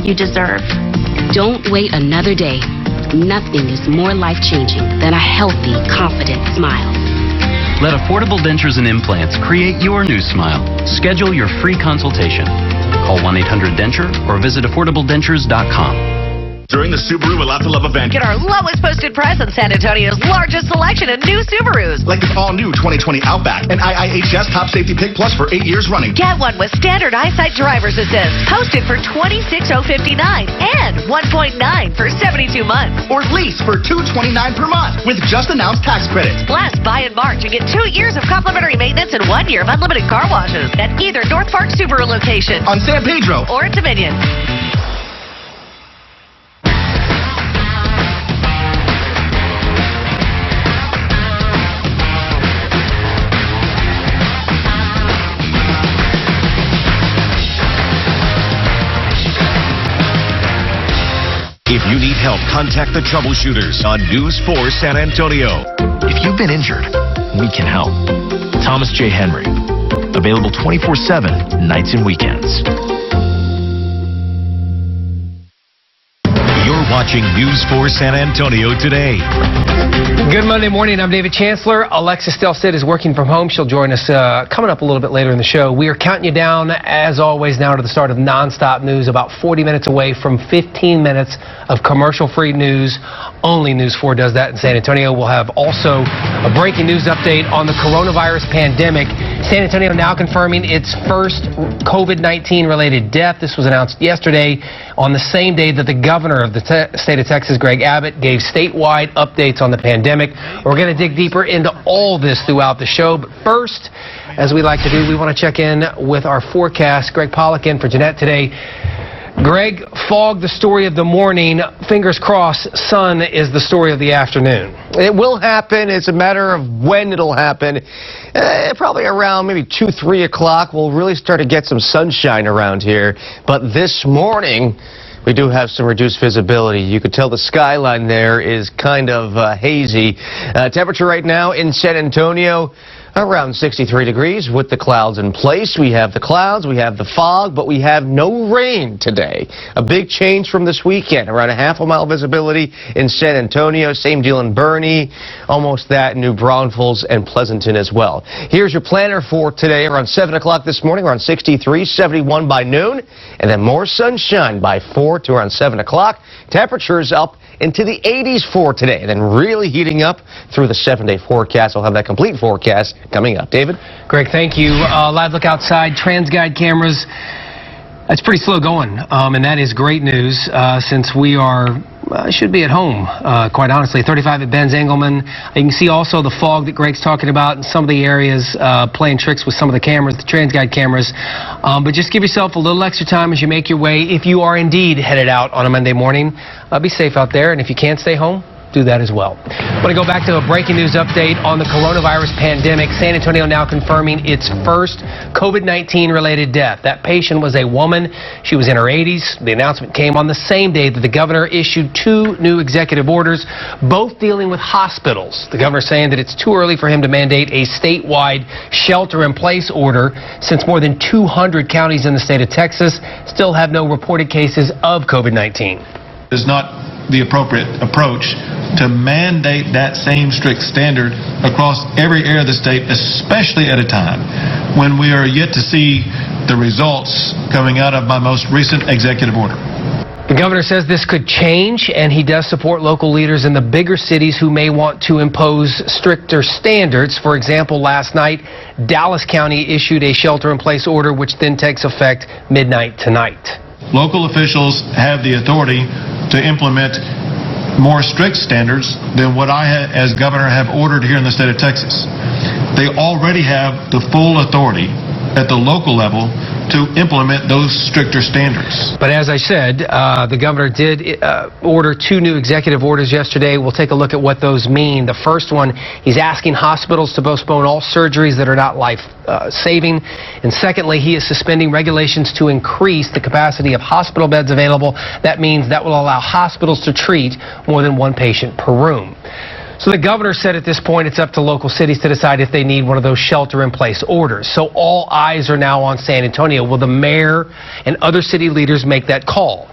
you deserve. Don't wait another day. Nothing is more life-changing than a healthy, confident smile. Let Affordable Dentures and Implants create your new smile. Schedule your free consultation. Call 1-800-DENTURE or visit affordabledentures.com. During the Subaru A Lot to Love event, Get our lowest posted price on San Antonio's largest selection of new Subarus. like this all-new 2020 Outback and IIHS Top Safety Pick Plus for 8 years running. Get one with standard eyesight driver's assist, posted for $26,059 and 1.9 for 72 months. Or lease for $229 per month with just announced tax credits. Plus, buy in March and get 2 years of complimentary maintenance and 1 year of unlimited car washes at either North Park Subaru location On San Pedro. or at Dominion. If you need help, contact the troubleshooters on News 4 San Antonio. If you've been injured, we can help. Thomas J. Henry. Available 24/7, nights and weekends. You're watching News 4 San Antonio today. Good Monday morning. I'm David Chancellor. Alexis Delcid is working from home. She'll join us coming up a little bit later in the show. We are counting you down, as always, now to the start of nonstop news, about 40 minutes away from 15 minutes of commercial-free news. Only News 4 does that in San Antonio. We'll have also a breaking news update on the coronavirus pandemic. San Antonio now confirming its first COVID-19 related death. This was announced yesterday on the same day that the governor of the state of Texas, Greg Abbott, gave statewide updates on the pandemic. We're going to dig deeper into all this throughout the show. But first, as we like to do, we want to check in with our forecast. Greg Pollock in for Jeanette today. Greg, fog the story of the morning. Fingers crossed, sun is the story of the afternoon. It will happen. It's a matter of when it'll happen. Probably around maybe 2, 3 o'clock. We'll really start to get some sunshine around here. But this morning, we do have some reduced visibility. You could tell the skyline there is kind of hazy. Temperature right now in San Antonio, around 63 degrees with the clouds in place. We have the clouds, we have the fog, but we have no rain today. A big change from this weekend. Around a half a mile visibility in San Antonio. Same deal in Bernie. Almost that in New Braunfels and Pleasanton as well. Here's your planner for today. Around 7 o'clock this morning, around 63, 71 by noon, and then more sunshine by 4 to around 7 o'clock. Temperatures up into the 80s for today, and then really heating up through the 7-day forecast. I'll have that complete forecast coming up. David? Greg, thank you. Live look outside, TransGuide cameras. That's pretty slow going, and that is great news since we are should be at home, quite honestly. 35 at Benz Engelman. You can see also the fog that Greg's talking about in some of the areas, playing tricks with some of the cameras, the TransGuide cameras. But just give yourself a little extra time as you make your way. If you are indeed headed out on a Monday morning, be safe out there. And if you can't stay home, do that as well. I want to go back to a breaking news update on the coronavirus pandemic. San Antonio now confirming its first COVID-19 related death. That patient was a woman. She was in her 80s. The announcement came on the same day that the governor issued 2 new executive orders, both dealing with hospitals. The governor saying that it's too early for him to mandate a statewide shelter-in-place order since more than 200 counties in the state of Texas still have no reported cases of COVID-19. Is not the appropriate approach to mandate that same strict standard across every area of the state, especially at a time when we are yet to see the results coming out of my most recent executive order. The governor says this could change, and he does support local leaders in the bigger cities who may want to impose stricter standards. For example, last night, Dallas County issued a shelter-in-place order, which then takes effect midnight tonight. Local officials have the authority to implement more strict standards than what I, as governor, have ordered here in the state of Texas. They already have the full authority at the local level to implement those stricter standards. But as I said, the governor did order 2 new executive orders yesterday. We'll take a look at what those mean. The first one, he's asking hospitals to postpone all surgeries that are not life-saving. And secondly, he is suspending regulations to increase the capacity of hospital beds available. That means that will allow hospitals to treat more than 1 patient per room. So the governor said at this point it's up to local cities to decide if they need one of those shelter-in-place orders. So all eyes are now on San Antonio. Will the mayor and other city leaders make that call?